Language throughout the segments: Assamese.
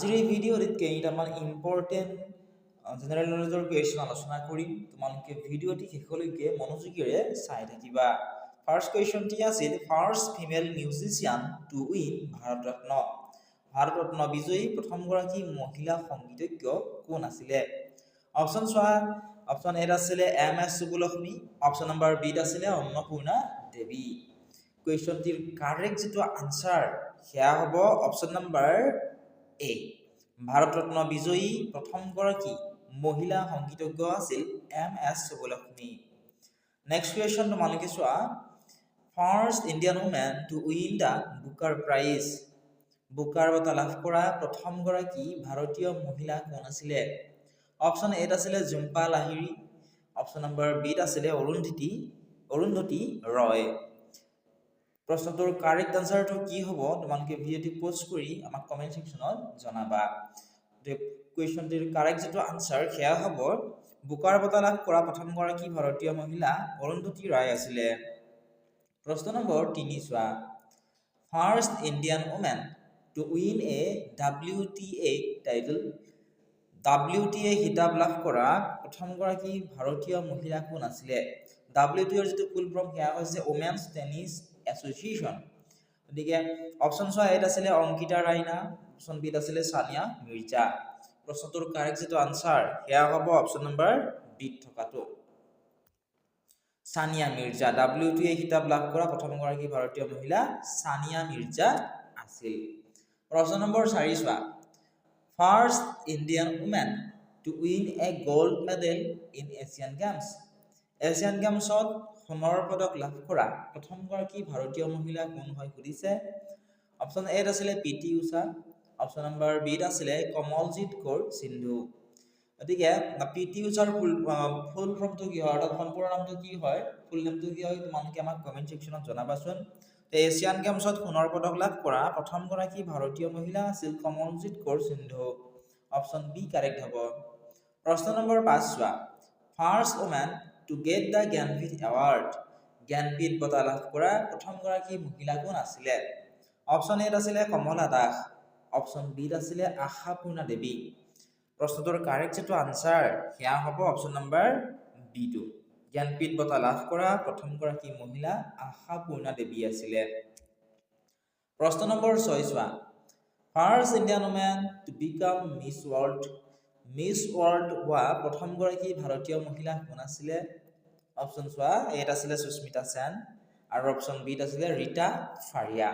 আজিৰ এই ভিডিঅ'ত কেইটামান ইম্পৰ্টেণ্ট জেনেৰেল নলেজৰ কুৱেশ্যন আলোচনা কৰিম তোমালোকে ভিডিঅ'টি শেষলৈকে মনোযোগেৰে চাই থাকিবা ফাৰ্ষ্ট কুৱেশ্যনটি আছিল first female musician to win Bharat Ratna বিজয়ী প্ৰথমগৰাকী মহিলা সংগীতজ্ঞ কোন আছিলে অপশ্যন চোৱা অপশ্যন এ আছিলে M S Subbulakshmi option number B আছিলে অন্নপূৰ্ণা দেৱী কুৱেশ্যনটিৰ কাৰেক্ট যিটো আনসাৰ সেয়া হ'ব অপশ্যন নম্বৰ এ ভাৰতৰত্ন বিজয়ী প্ৰথমগৰাকী মহিলা সংগীতজ্ঞ আছিল M S Subbulakshmi next question তোমালোকে চোৱা first Indian women to win the Booker prize Booker বঁটা লাভ কৰা প্ৰথমগৰাকী ভাৰতীয় মহিলা কোন আছিলে অপশ্যন এ আছিলে জুম্পা লাহিৰী অপশ্যন নম্বৰ বি আছিলে অৰুন্ধতী ৰয় প্ৰশ্নটোৰ কাৰেক্ট আনসাৰটো কি হ'ব তোমালোকে ভিডিঅ'টি পোষ্ট কৰি আমাক কমেন্ট সেকশনত জনাবা কুৱেশ্যনটিৰ কাৰেক্ট যেটো আনসাৰ সেয়া হ'ব বুকাৰ বঁটা লাভ কৰা প্ৰথমগৰাকী ভাৰতীয় মহিলা অৰুন্ধতী ৰায় আছিলে প্ৰশ্ন নম্বৰ 3 চোৱা first Indian women to win A WTA title WTA খিতাপ লাভ কৰা প্ৰথমগৰাকী ভাৰতীয় মহিলা কোন আছিলে WTA যেটো ফুল ফৰ্ম সেয়া হৈছে ওমেন্স টেনিছ এছ'চিয়েশ্যন গতিকে অপশ্যন চোৱা এত আছিলে অংকিতা ৰাইনা অপশ্যন বি আছিলে সানিয়া মিৰ্জা প্ৰশ্নটোৰ কাৰেক্ট যেটো আনসাৰ সেয়া হ'ব অপশ্যন নম্বৰ বি থকাটো সানিয়া মিৰ্জা WTA খিতাপ লাভ কৰা প্ৰথমগৰাকী ভাৰতীয় মহিলা সানিয়া মিৰ্জা আছিল প্ৰশ্ন নম্বৰ 4 চোৱা first Indian women to win a gold medal in Asian games Asian গেমছত সোণৰ পদক লাভ কৰা প্ৰথমগৰাকী ভাৰতীয় মহিলা কোন হয় সুধিছে অপশ্যন এ আছিলে পিটি উষা অপশ্যন নম্বৰ বি আছিলে কমলজিৎ কৌৰ সিন্ধু গতিকে পিটি উষাৰ ফুল ফৰ্মটো কি হয় অৰ্থাৎ সম্পূৰ্ণ নামটো কি হয় ফুল নামটো কি হয় তোমালোকে আমাক কমেন্ট সেকশনত জনাবাচোন এছিয়ান গেমছত সোণৰ পদক লাভ কৰা প্ৰথমগৰাকী ভাৰতীয় মহিলা আছিল Kamaljit Kaur Sindhu option B correct হ'ব প্ৰশ্ন নম্বৰ 5 চোৱা first women to get the Jnanpith award Jnanpith বঁটা লাভ কৰা প্ৰথমগৰাকী মহিলা কোন আছিলে অপশ্যন এ আছিলে কমলা দাস অপশ্যন বি আছিলে আশাপূৰ্ণা দেৱী প্ৰশ্নটোৰ কাৰেক্ট যেটো আনসাৰ সেয়া হ'ব option number B to Jnanpith বঁটা লাভ কৰা প্ৰথমগৰাকী মহিলা আশাপূৰ্ণা দেৱী আছিলে প্ৰশ্ন নম্বৰ 6 চোৱা first Indian women to become miss world হোৱা প্ৰথমগৰাকী ভাৰতীয় মহিলা কোন আছিলে অপশ্যন চোৱা এত আছিলে সুস্মিতা সেন আৰু অপশ্যন বি আছিলে ৰীতা ফাৰিয়া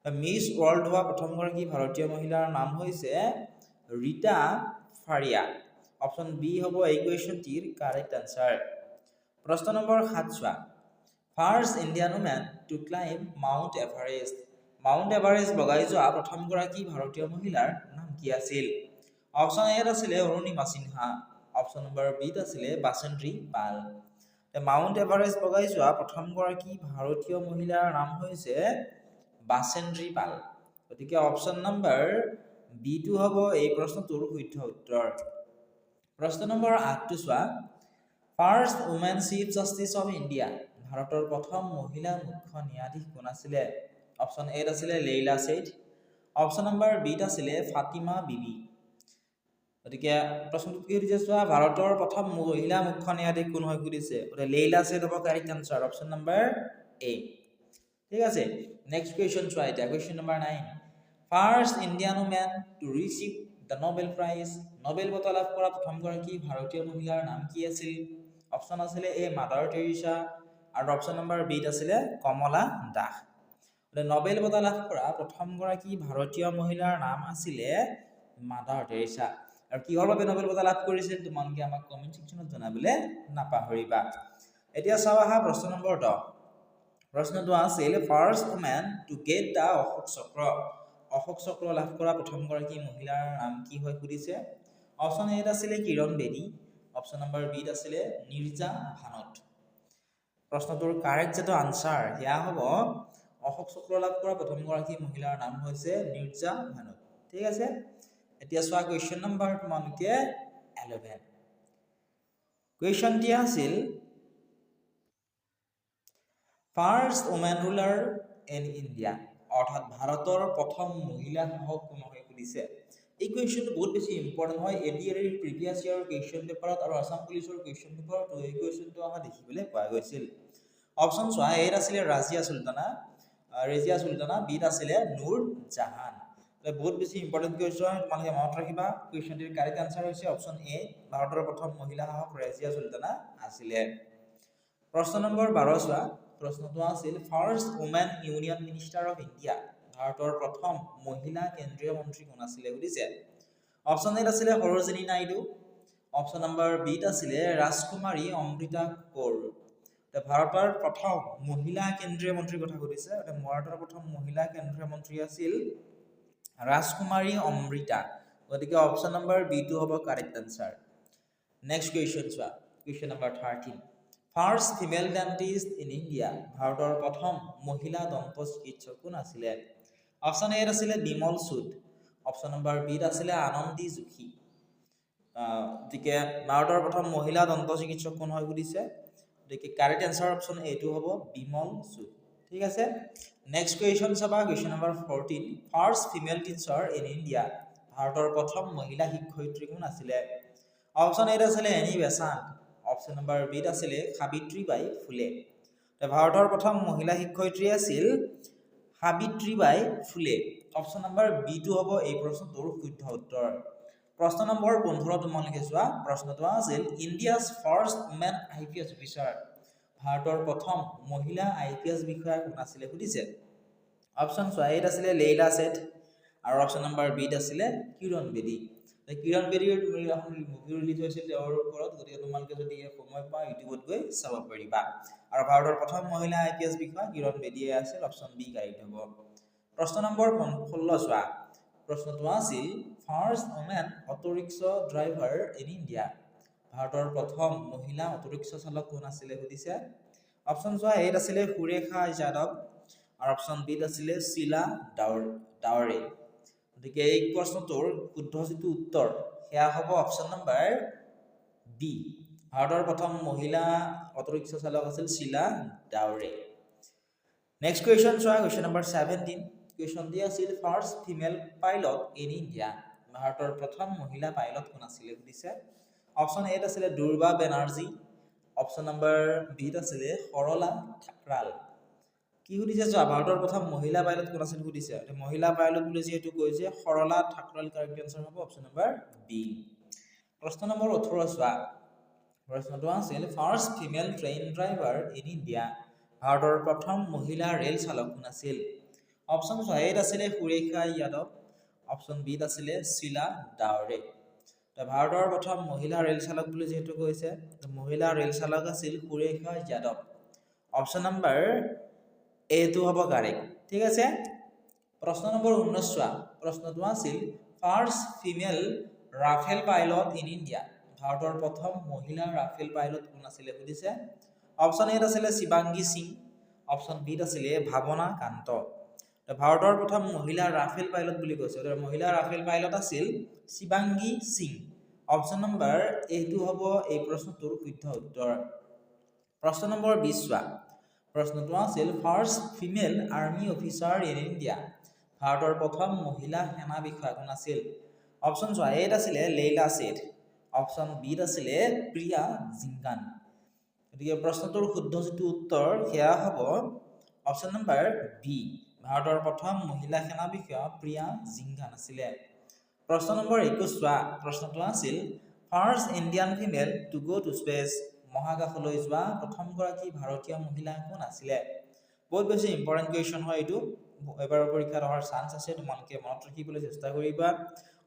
মিছ ৱৰ্ল্ড হোৱা প্ৰথমগৰাকী ভাৰতীয় মহিলাৰ নাম হৈছে ৰীতা ফাৰিয়া অপশ্যন বি হ'ব এই কুৱেশ্যনটিৰ কাৰেক্ট আনসাৰ প্ৰশ্ন নম্বৰ 7 চোৱা first Indian women to climb mount Everest বগাই যোৱা প্ৰথমগৰাকী ভাৰতীয় মহিলাৰ নাম কি আছিল অপশ্যন এ আছিলে Arunima Sinha option number B আছিলে বাসন্তী পাল মাউণ্ট এভাৰেষ্ট বগাই যোৱা প্ৰথমগৰাকী ভাৰতীয় মহিলাৰ নাম হৈছে বাসন্তী পাল গতিকে অপশ্যন নম্বৰ বি টু হ'ব এই প্ৰশ্নটোৰ শুদ্ধ উত্তৰ প্ৰশ্ন নম্বৰ 8 চোৱা first women chief justice of India ভাৰতৰ প্ৰথম মহিলা মুখ্য ন্যায়াধীশ কোন আছিলে অপশ্যন এ আছিলে Leila Seth option number B আছিলে ফাতিমা বিবি গতিকে প্ৰশ্নটো কি হৈছে চোৱা ভাৰতৰ প্ৰথম মহিলা মুখ্য ন্যায়াধীশ কোন হয় সুধিছে ওটা লেইলা সেঠ হ'ব correct answer option number A ঠিক আছে নেক্সট কুৱেশ্যন চোৱা এটা কুৱেশ্যন নম্বৰ 9 first Indian women to receive the Nobel prize Nobel বঁটা লাভ কৰা প্ৰথমগৰাকী ভাৰতীয় মহিলাৰ নাম কি আছিল অপশ্যন আছিলে এ মাদাৰ টেৰেছা আৰু অপশ্যন নম্বৰ বি আছিলে কমলা দাস নোবেল বঁটা লাভ কৰা প্ৰথমগৰাকী ভাৰতীয় মহিলাৰ নাম আছিলে মাদাৰ টেৰেছা আৰু কিহৰ বাবে নোবেল বঁটা লাভ কৰিছিল তোমালোকে আমাক কমেন্ট সেকশনত জনাবলৈ নাপাহৰিবা এতিয়া চাও আহা প্ৰশ্ন নম্বৰ 10 প্ৰশ্নটো আছিল first women to get the Ashoka Chakra লাভ কৰা প্ৰথমগৰাকী মহিলাৰ নাম কি হয় সুধিছে অপশ্যন এ আছিলে কিৰণ বেদী অপশ্যন নম্বৰ বি আছিলে নিৰ্জা ভানত প্ৰশ্নটোৰ কাৰেক্ট যেটো আনসাৰ সেয়া হ'ব অশোক চক্ৰ লাভ কৰা প্ৰথমগৰাকী মহিলাৰ নাম হৈছে নিৰ্জা ভানত ঠিক আছে এতিয়া চোৱা কুৱেশ্যন নম্বৰ তোমালোকে 11 কুৱেশ্যনটি আছিল first women ruler in India অৰ্থাৎ ভাৰতৰ প্ৰথম মহিলা শাসক কোন হয় সুধিছে এই কুৱেশ্যনটো বহুত বেছি ইম্পৰ্টেণ্ট হয় এডিআৰই প্ৰিভিয়াছ ইয়াৰ কুৱেশ্যন পেপাৰত আৰু আসাম পুলিচৰ কুৱেশ্যন পেপাৰত এই কুৱেশ্যনটো আমাৰ দেখিবলৈ পোৱা গৈছিল অপশ্যন চোৱা এত আছিলে ৰেজিয়া চুলতানা বিত আছিলে নুৰ জাহান বহুত বেছি ইম্পৰ্টেণ্ট কুৱেশ্যন তোমালোকে মনত ৰাখিবা কুৱেশ্যনটিৰ কাৰেক্ট আনসাৰ হৈছে অপশ্যন এ ভাৰতৰ প্ৰথম মহিলা শাসক ৰেজিয়া চুলতানা আছিলে প্ৰশ্ন নম্বৰ 12 চোৱা প্ৰশ্নটো আছিল first women union minister of India ভাৰতৰ প্ৰথম মহিলা কেন্দ্ৰীয় মন্ত্ৰী কোন আছিলে বুজিছে অপশ্যন এত আছিলে সৰোজিনী নাইডু অপশ্যন নম্বৰ বিত আছিলে ৰাজকুমাৰী অমৃতা কৌৰ ভাৰতৰ প্ৰথম মহিলা কেন্দ্ৰীয় মন্ত্ৰীৰ কথা সুধিছে ভাৰতৰ প্ৰথম মহিলা কেন্দ্ৰীয় মন্ত্ৰী আছিল ৰাজকুমাৰী অমৃতা গতিকে অপশ্যন নম্বৰ বি টো হ'ব কাৰেক্ট আনসাৰ নেক্সট কুৱেশ্যন চোৱা question number 13 first female dentist in India ভাৰতৰ প্ৰথম মহিলা দন্ত চিকিৎসক কোন আছিলে অপশ্যন এত আছিলে বিমল সুদ অপশ্যন নম্বৰ বিত আছিলে আনন্দী যোশী গতিকে ভাৰতৰ প্ৰথম মহিলা দন্ত চিকিৎসক কোন হয় সুধিছে গতিকে কাৰেক্ট আনসাৰ অপশ্যন এ টো হ'ব বিমল সুদ ঠিক আছে নেক্সট কুৱেশ্যন চাবা question number 14 first female teacher in India ভাৰতৰ প্ৰথম মহিলা শিক্ষয়িত্ৰী কোন আছিলে অপশ্যন এত আছিলে এনি বেসাণ্ট অপশ্যন নম্বৰ বিত আছিলে সাবিত্ৰীবাই ফুলে ভাৰতৰ প্ৰথম মহিলা শিক্ষয়িত্ৰী আছিল সাবিত্ৰীবাই ফুলে অপশ্যন নম্বৰ বি টো হ'ব এই প্ৰশ্নটোৰ শুদ্ধ উত্তৰ প্ৰশ্ন নম্বৰ 15 তোমালোকে চোৱা প্ৰশ্নটো আছিল India's first women IPS officer ভাৰতৰ প্ৰথম মহিলা আইপিএছ বিষয়া কোন আছিলে সুধিছে অপশ্যন চোৱা এত আছিলে লেইলা ছেঠ আৰু অপশ্যন নম্বৰ বিত আছিলে কিৰণ বেদী কিৰণ বেদীৰ মুভি ৰিলিজ হৈছিল তেওঁৰ ওপৰত গতিকে তোমালোকে যদি সময় পোৱা ইউটিউবত গৈ চাব পাৰিবা আৰু ভাৰতৰ প্ৰথম মহিলা আইপিএছ বিষয়া কিৰণ বেদীয়ে আছিল অপশ্যন বি কাৰেক্ট হ'ব প্ৰশ্ন নম্বৰ 16 চোৱা প্ৰশ্নটো আছিল first women auto rickshaw driver in India ভাৰতৰ প্ৰথম মহিলা অটো ৰিক্সা চালক কোন আছিলে সুধিছে অপশ্যন চোৱা এত আছিলে সুৰেখা যাদৱ আৰু অপশ্যন বিত আছিলে শিলা ডাৱৰে গতিকে এই প্ৰশ্নটোৰ শুদ্ধ যিটো উত্তৰ সেয়া হ'ব অপশ্যন নম্বৰ বি ভাৰতৰ প্ৰথম মহিলা অটো ৰিক্সা চালক আছিল শিলা ডাৱৰে নেক্সট কুৱেশ্যন চোৱা কুৱেশ্যন নম্বৰ 17 কুৱেশ্যন দি আছিল first female pilot in India ভাৰতৰ প্ৰথম মহিলা পাইলট কোন আছিলে সুধিছে অপশ্যন এত আছিলে দুৰ্বা বেনাৰ্জী অপশ্যন নম্বৰ বিত আছিলে সৰলা ঠাকৰাল কি সুধিছে চোৱা ভাৰতৰ প্ৰথম মহিলা পাইলট কোন আছিল সুধিছে মহিলা পাইলট বুলি যেহেতু কৈছে সৰলা ঠাকৰাল কাৰেক্ট আনসাৰ হ'ব অপশ্যন নম্বৰ বি প্ৰশ্ন নম্বৰ 18 চোৱা প্ৰশ্নটো আছিল first female train driver in India ভাৰতৰ প্ৰথম মহিলা ৰেল চালক কোন আছিল অপশ্যন চোৱা এত আছিলে সুৰেখা যাদৱ অপশ্যন বিত আছিলে শিলা ডাৱৰে ভাৰতৰ প্ৰথম মহিলা ৰেল চালক বুলি যেহেতু কৈছে মহিলা ৰেল চালক আছিল সুৰেখা যাদৱ অপশ্যন নম্বৰ এ টো হ'ব কাৰেক্ট ঠিক আছে প্ৰশ্ন নম্বৰ 19 চোৱা প্ৰশ্নটো আছিল first female Rafale pilot in India ভাৰতৰ প্ৰথম মহিলা ৰাফেল পাইলট কোন আছিলে সুধিছে অপশ্যন এত আছিলে শিৱাংগী সিং অপশ্যন বিত আছিলে ভাৱনা কান্ত ভাৰতৰ প্ৰথম মহিলা ৰাফেল পাইলট বুলি কৈছে মহিলা ৰাফেল পাইলট আছিল শিৱাংগী সিং অপশ্যন নম্বৰ এ টো হ'ব এই প্ৰশ্নটোৰ শুদ্ধ উত্তৰ প্ৰশ্ন নম্বৰ 20 চোৱা প্ৰশ্নটো আছিল first female army officer in India ভাৰতৰ প্ৰথম মহিলা সেনা বিষয়া কোন আছিল অপশ্যন চোৱা এত আছিলে লেইলা ছেঠ অপশ্যন বিত আছিলে প্ৰিয়া জিংগান গতিকে প্ৰশ্নটোৰ শুদ্ধ যিটো উত্তৰ সেয়া হ'ব অপশ্যন নম্বৰ বি ভাৰতৰ প্ৰথম মহিলা সেনা বিষয়া প্ৰিয়া জিংগান আছিলে প্ৰশ্ন নম্বৰ 21 চোৱা প্ৰশ্নটো আছিল first Indian female to go to space মহাকাশলৈ যোৱা প্ৰথমগৰাকী ভাৰতীয় মহিলা কোন আছিলে বহুত বেছি ইম্পৰ্টেণ্ট কুৱেশ্যন হয় এইটো এবাৰৰ পৰীক্ষাত অহাৰ চান্স আছে তোমালোকে মনত ৰাখিবলৈ চেষ্টা কৰিবা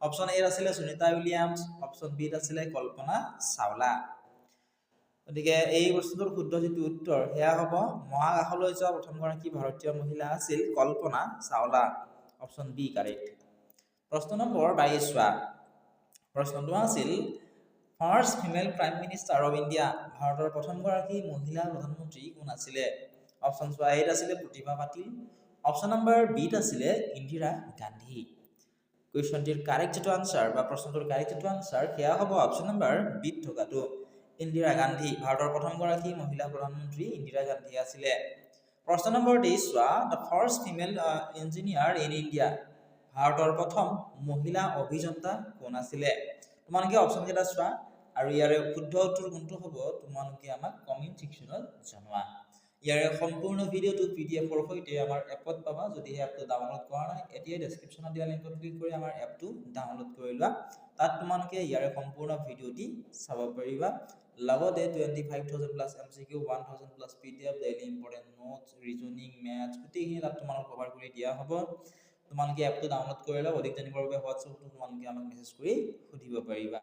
অপশ্যন এ আছিলে সুনিতা উইলিয়ামছ অপশ্যন বিত আছিলে কল্পনা চাওলা গতিকে এই বস্তুটোৰ শুদ্ধ যিটো উত্তৰ সেয়া হ'ব মহাকাশলৈ যোৱা প্ৰথমগৰাকী ভাৰতীয় মহিলা আছিল Kalpana Chawla option B correct প্ৰশ্ন নম্বৰ 22 চোৱা প্ৰশ্নটো আছিল first female prime minister of India ভাৰতৰ প্ৰথমগৰাকী মহিলা প্ৰধানমন্ত্ৰী কোন আছিলে অপশ্যন চোৱা এত আছিলে প্ৰতিভা পাটিল অপশ্যন নম্বৰ বিত আছিলে ইন্দিৰা গান্ধী কুৱেশ্যনটিৰ কাৰেক্ট যিটো আনসাৰ বা প্ৰশ্নটোৰ কাৰেক্ট যিটো আনসাৰ সেয়া হ'ব অপশ্যন নম্বৰ বিত থকাটো ইন্দিৰা গান্ধী ভাৰতৰ প্ৰথমগৰাকী মহিলা প্ৰধানমন্ত্ৰী ইন্দিৰা গান্ধী আছিলে প্ৰশ্ন নম্বৰ 23 চোৱা the first female engineer in India ভাৰতৰ প্ৰথম মহিলা অভিযন্তা কোন আছিলে তোমালোকে অপচন কেইটা চোৱা আৰু ইয়াৰে শুদ্ধ উত্তৰ কোনটো হ'ব তোমালোকে আমাক কমেন্ট সেকশনত জনোৱা ইয়াৰে সম্পূৰ্ণ ভিডিওটো পিডিএফৰ সৈতে আমাৰ এপত পাবা যদি এই এপটো ডাউনলোড কৰা নাই এতিয়া ডেসক্ৰিপচনত দিয়া লিংকত ক্লিক কৰি আমাৰ এপটো ডাউনলোড কৰি লোৱা তাত তোমালোকে ইয়াৰে সম্পূৰ্ণ ভিডিওটি চাব পাৰিবা লগতে 25000 plus MCQ 1000 plus PDF daily important notes reasoning maths গোটেইখিনি তাত তোমালোকক কভাৰ কৰি দিয়া হ'ব তোমালোকে এপটো ডাউনলোড কৰি লোৱা অধিক জানিবৰ বাবে হোৱাটছএপত তোমালোকে আমাক মেছেজ কৰি সুধিব পাৰিবা